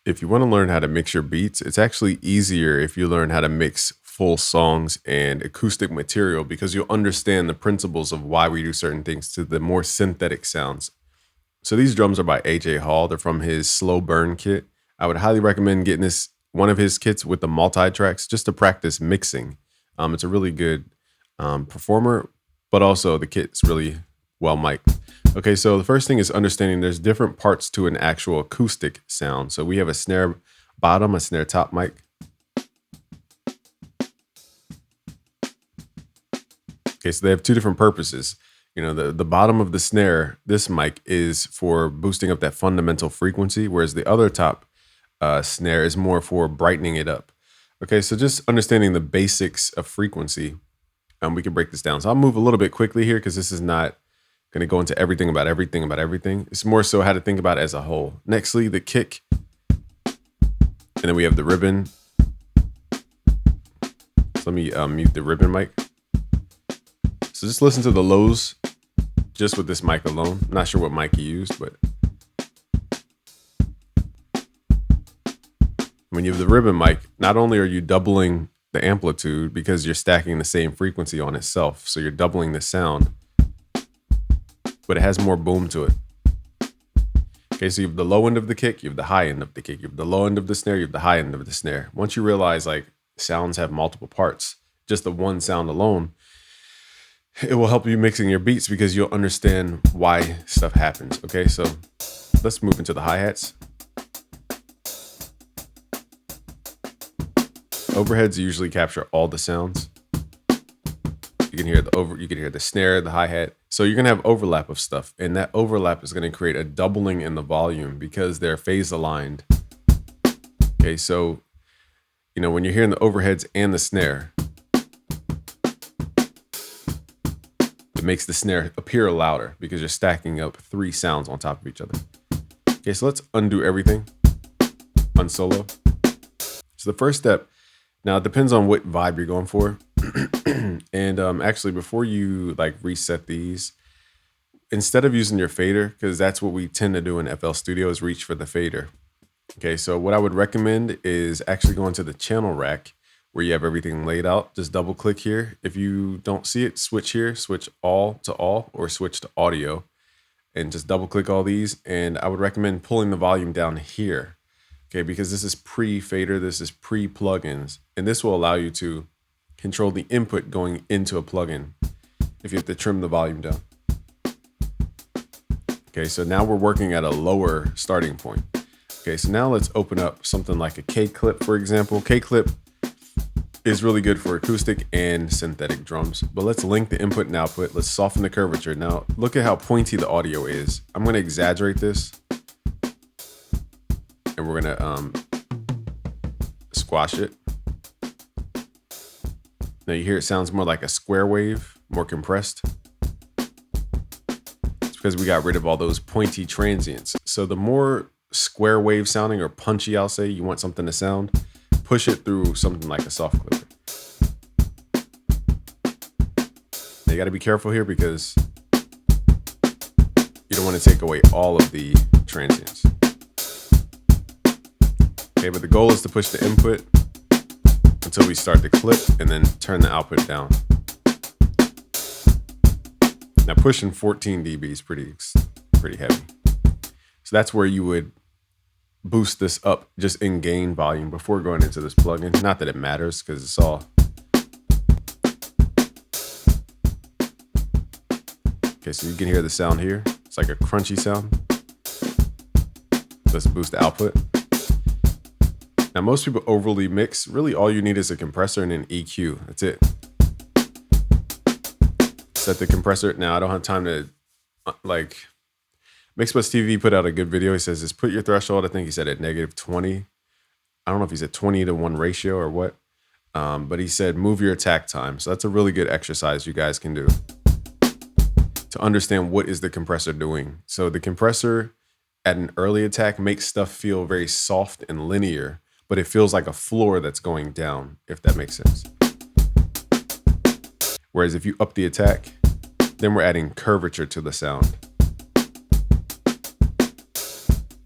If you want to learn how to mix your beats, it's actually easier if you learn how to mix full songs and acoustic material because you'll understand the principles of why we do certain things to the more synthetic sounds. So these drums are by AJ Hall. They're from his Slow Burn kit. I would highly recommend getting this one of his kits with the multi tracks just to practice mixing. It's a really good performer, but also the kit's really well mic'd. Okay, so the first thing is understanding there's different parts to an actual acoustic sound. So we have a snare bottom, a snare top mic. Okay, so they have two different purposes. You know, the bottom of the snare, this mic is for boosting up that fundamental frequency, whereas the other top snare is more for brightening it up. Okay, so just understanding the basics of frequency, we can break this down. So I'll move a little bit quickly here because this is not going to go into everything about everything. It's more so how to think about it as a whole. Nextly, the kick, and then we have the ribbon. So let me mute the ribbon mic. So just listen to the lows just with this mic alone. I'm not sure what mic he used, but when you have the ribbon mic, not only are you doubling the amplitude because you're stacking the same frequency on itself, so you're doubling the sound, but it has more boom to it. Okay, so you have the low end of the kick, you have the high end of the kick, you have the low end of the snare, you have the high end of the snare. Once you realize like sounds have multiple parts, just the one sound alone, it will help you mixing your beats because you'll understand why stuff happens. Okay, so let's move into the hi-hats. Overheads usually capture all the sounds. You can hear you can hear the snare, the hi-hat. So you're gonna have overlap of stuff, and that overlap is gonna create a doubling in the volume because they're phase aligned. Okay, so you know when you're hearing the overheads and the snare, it makes the snare appear louder because you're stacking up three sounds on top of each other. Okay, so let's undo everything, unsolo. So the first step, now it depends on what vibe you're going for. And actually, before you like reset these, instead of using your fader, because that's what we tend to do in FL Studio is reach for the fader. Okay, so what I would recommend is actually going to the channel rack where you have everything laid out. Just double click here. If you don't see it, switch here, switch all to all, or switch to audio, and just double click all these. And I would recommend pulling the volume down here. Okay, because this is pre-fader, this is pre-plugins, and this will allow you to control the input going into a plugin if you have to trim the volume down. Okay, so now we're working at a lower starting point. Okay, so now let's open up something like a K-Clip, for example. K-Clip is really good for acoustic and synthetic drums, but let's link the input and output. Let's soften the curvature. Now, look at how pointy the audio is. I'm gonna exaggerate this, and we're gonna squash it. Now you hear it sounds more like a square wave, more compressed. It's because we got rid of all those pointy transients. So the more square wave sounding or punchy, I'll say, you want something to sound, push it through something like a soft clipper. Now you gotta be careful here because you don't want to take away all of the transients. Okay, but the goal is to push the input until we start the clip and then turn the output down. Now pushing 14 dB is pretty heavy. So that's where you would boost this up just in gain volume before going into this plugin. Not that it matters because it's all. Okay, so you can hear the sound here. It's like a crunchy sound. Let's boost the output. Now, most people overly mix. Really, all you need is a compressor and an EQ. That's it. Set the compressor. Now, I don't have time to, like, Mixbus TV put out a good video. He says, just put your threshold, I think he said at -20. I don't know if he said 20-to-1 ratio or what. But he said, move your attack time. So that's a really good exercise you guys can do to understand what is the compressor doing. So the compressor at an early attack makes stuff feel very soft and linear, but it feels like a floor that's going down, if that makes sense. Whereas if you up the attack, then we're adding curvature to the sound.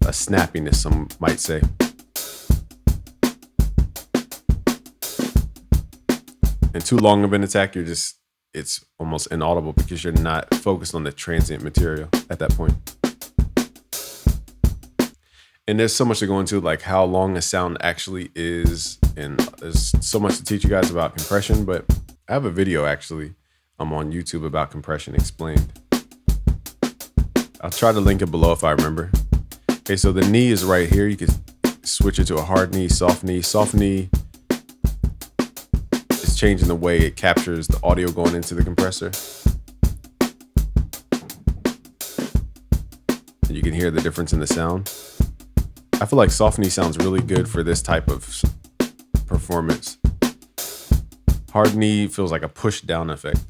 A snappiness, some might say. And too long of an attack, it's almost inaudible because you're not focused on the transient material at that point. And there's so much to go into, like how long a sound actually is. And there's so much to teach you guys about compression, but I have a video actually on YouTube about compression explained. I'll try to link it below if I remember. Okay, so the knee is right here. You can switch it to a hard knee, soft knee. Soft knee is changing the way it captures the audio going into the compressor. And you can hear the difference in the sound. I feel like soft knee sounds really good for this type of performance. Hard knee feels like a push down effect.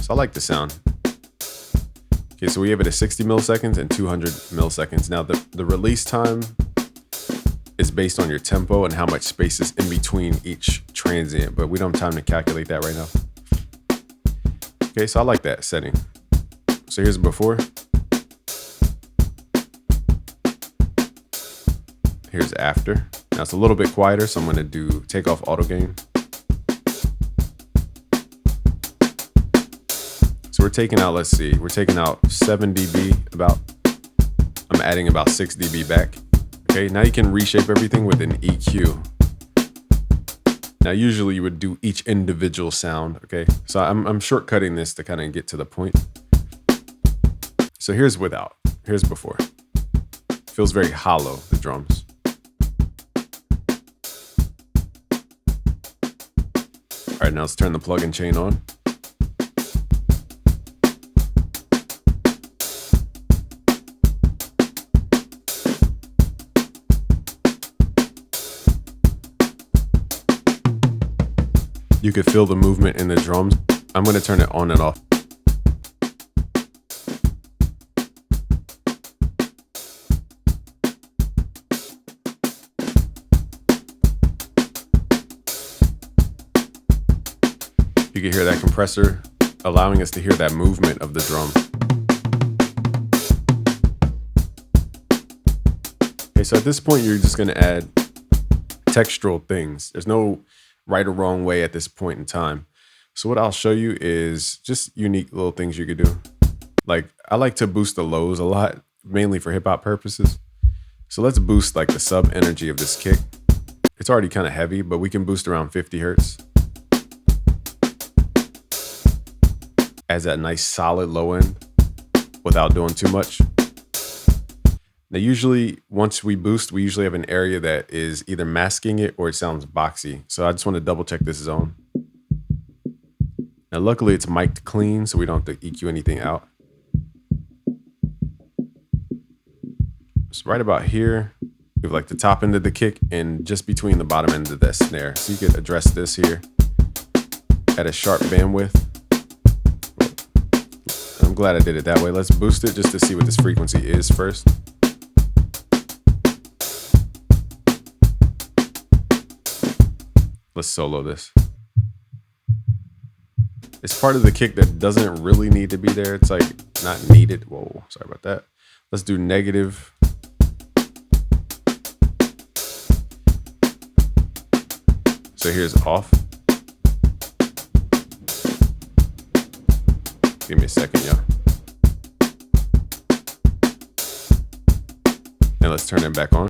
So I like the sound. Okay, so we have it at 60 milliseconds and 200 milliseconds. Now the release time is based on your tempo and how much space is in between each transient, but we don't have time to calculate that right now. Okay, so I like that setting. So here's before. Here's after. Now it's a little bit quieter, so I'm gonna do take off auto gain. So we're taking out, let's see, we're taking out 7 dB, I'm adding about 6 dB back. Okay, now you can reshape everything with an EQ. Now usually you would do each individual sound, okay? So I'm shortcutting this to kind of get to the point. So here's without, here's before. Feels very hollow, the drums. All right, now let's turn the plug and chain on. You could feel the movement in the drums. I'm gonna turn it on and off. You can hear that compressor allowing us to hear that movement of the drum. Okay, so at this point, you're just gonna add textural things. There's no right or wrong way at this point in time. So what I'll show you is just unique little things you could do. Like I like to boost the lows a lot, mainly for hip hop purposes. So let's boost like the sub energy of this kick. It's already kind of heavy, but we can boost around 50 hertz. Adds that nice solid low end without doing too much. Now, usually once we boost, we usually have an area that is either masking it or it sounds boxy. So I just want to double check this is on. Now, luckily it's mic'd clean, so we don't have to EQ anything out. So right about here, we have like the top end of the kick and just between the bottom end of that snare. So you could address this here at a sharp bandwidth. I'm glad I did it that way. Let's boost it just to see what this frequency is first. Let's solo this. It's part of the kick that doesn't really need to be there. It's like not needed. Whoa, sorry about that. Let's do negative. So here's off. Give me a second, y'all. And let's turn it back on.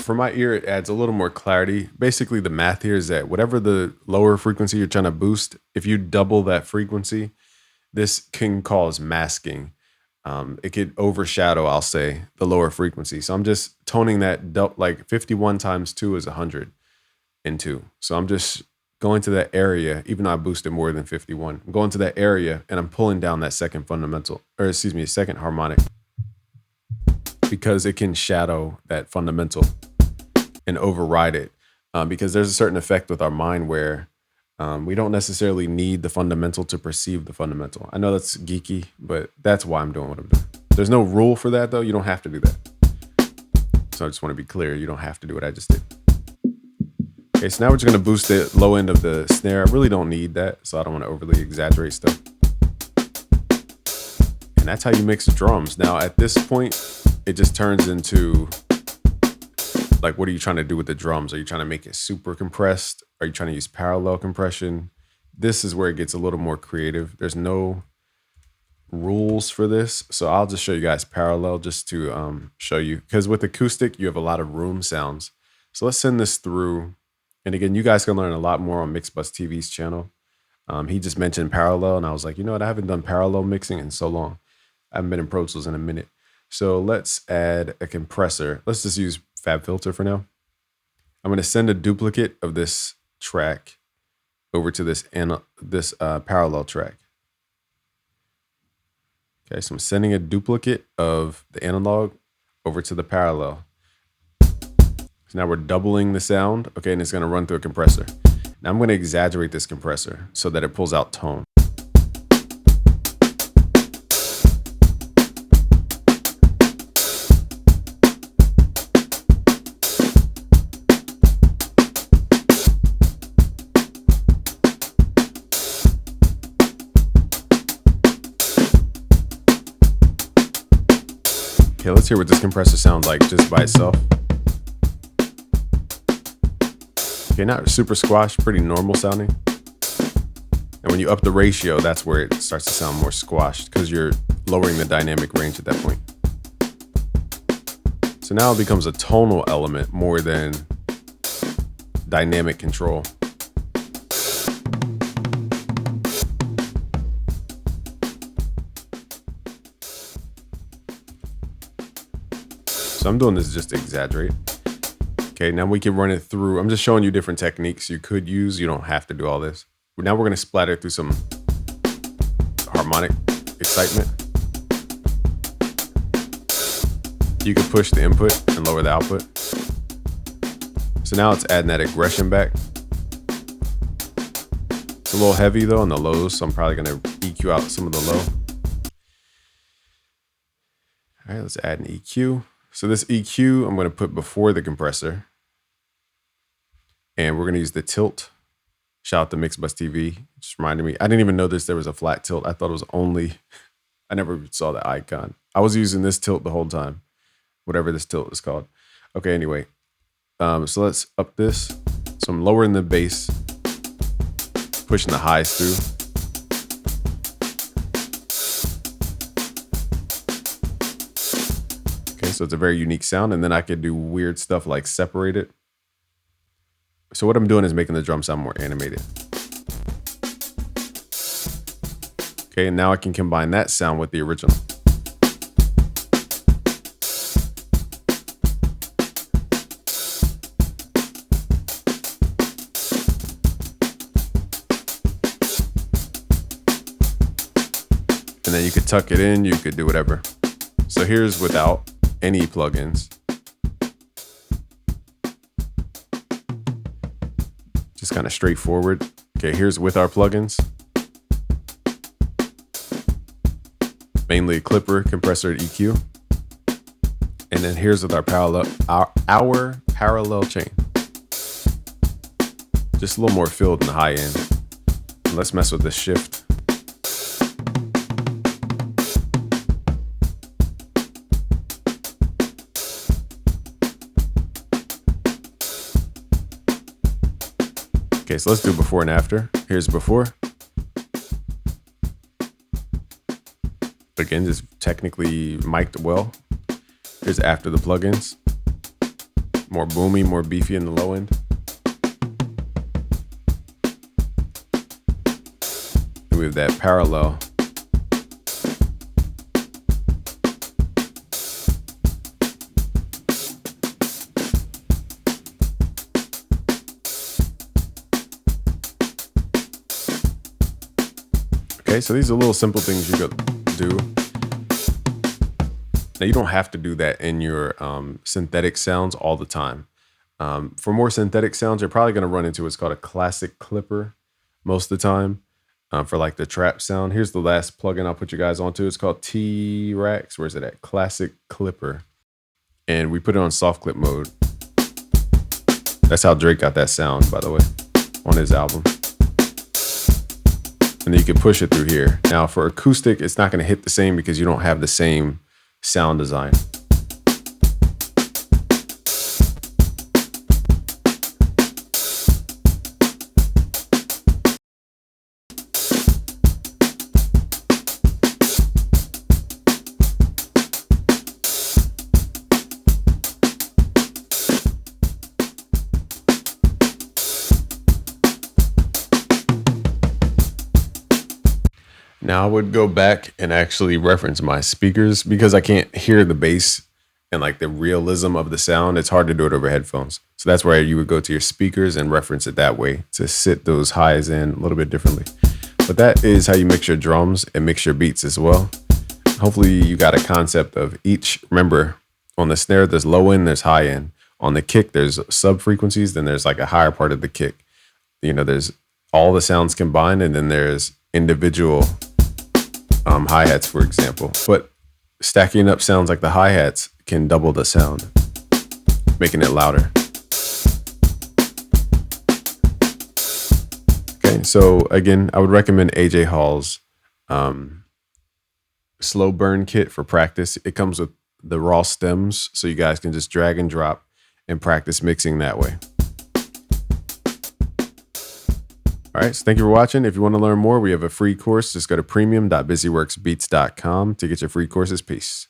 For my ear, it adds a little more clarity. Basically, the math here is that whatever the lower frequency you're trying to boost, if you double that frequency, this can cause masking. It could overshadow, I'll say, the lower frequency. So I'm just toning that, like 51 times 2 is 100 and 2. So I'm just going to that area, even though I boosted more than 51. I'm going to that area and I'm pulling down that second fundamental, or excuse me, second harmonic, because it can shadow that fundamental and override it. Because there's a certain effect with our mind where we don't necessarily need the fundamental to perceive the fundamental. I know that's geeky, but that's why I'm doing what I'm doing. There's no rule for that though. You don't have to do that. So I just want to be clear. You don't have to do what I just did. Okay, so now we're just gonna boost the low end of the snare. I really don't need that, so I don't want to overly exaggerate stuff. And that's how you mix drums. Now at this point, it just turns into like, what are you trying to do with the drums? Are you trying to make it super compressed? Are you trying to use parallel compression? This is where it gets a little more creative. There's no rules for this, so I'll just show you guys parallel just to show you, because with acoustic you have a lot of room sounds. So let's send this through, and again, you guys can learn a lot more on Mixbus TV's channel. He just mentioned parallel, and I was like, you know what, I haven't done parallel mixing in so long. I haven't been in Pro Tools in a minute. So let's add a compressor. Let's just use FabFilter for now. I'm going to send a duplicate of this track over to this parallel track. Okay, so I'm sending a duplicate of the analog over to the parallel. So now we're doubling the sound. Okay, and it's going to run through a compressor. Now I'm going to exaggerate this compressor so that it pulls out tone. Okay, let's hear what this compressor sounds like just by itself. Okay, not super squashed, pretty normal sounding. And when you up the ratio, that's where it starts to sound more squashed, because you're lowering the dynamic range at that point. So now it becomes a tonal element more than dynamic control. So I'm doing this just to exaggerate. Okay, now we can run it through. I'm just showing you different techniques you could use. You don't have to do all this. Now we're going to splatter through some harmonic excitement. You can push the input and lower the output. So now it's adding that aggression back. It's a little heavy though on the lows, so I'm probably going to EQ out some of the low. All right, let's add an EQ. So this EQ I'm going to put before the compressor. And we're going to use the tilt. Shout out to Mixbus TV. Just reminded me. I didn't even know there was a flat tilt. I thought it was only, I never saw the icon. I was using this tilt the whole time. Whatever this tilt is called. Okay, anyway. So let's up this. So I'm lowering the bass. Pushing the highs through. Okay, so it's a very unique sound. And then I could do weird stuff like separate it. So what I'm doing is making the drum sound more animated. Okay, and now I can combine that sound with the original. And then you could tuck it in, you could do whatever. So here's without any plugins. Just kind of straightforward. Okay, here's with our plugins. Mainly Clipper, compressor, and EQ. And then here's with our parallel chain. Just a little more filled in the high end. And let's mess with the shift. Okay, so let's do before and after. Here's before. Again, just technically mic'd well. Here's after the plugins. More boomy, more beefy in the low end. And we have that parallel. Okay, so these are little simple things you could do. Now you don't have to do that in your synthetic sounds all the time. For more synthetic sounds, you're probably going to run into what's called a classic clipper most of the time for like the trap sound. Here's the last plugin I'll put you guys onto. It's called T-Rax. Where's it at? Classic Clipper. And we put it on soft clip mode. That's how Drake got that sound, by the way, on his album. And then you can push it through here. Now for acoustic, it's not going to hit the same because you don't have the same sound design. Now I would go back and actually reference my speakers because I can't hear the bass and like the realism of the sound. It's hard to do it over headphones. So that's where you would go to your speakers and reference it that way to sit those highs in a little bit differently. But that is how you mix your drums and mix your beats as well. Hopefully you got a concept of each. Remember, on the snare, there's low end, there's high end. On the kick, there's sub frequencies, then there's like a higher part of the kick. You know, there's all the sounds combined, and then there's individual hi-hats, for example. But stacking up sounds like the hi-hats can double the sound, making it louder. Okay, so again, I would recommend AJ Hall's slow burn kit for practice. It comes with the raw stems, so you guys can just drag and drop and practice mixing that way. All right, so thank you for watching. If you want to learn more, we have a free course. Just go to premium.busyworksbeats.com to get your free courses. Peace.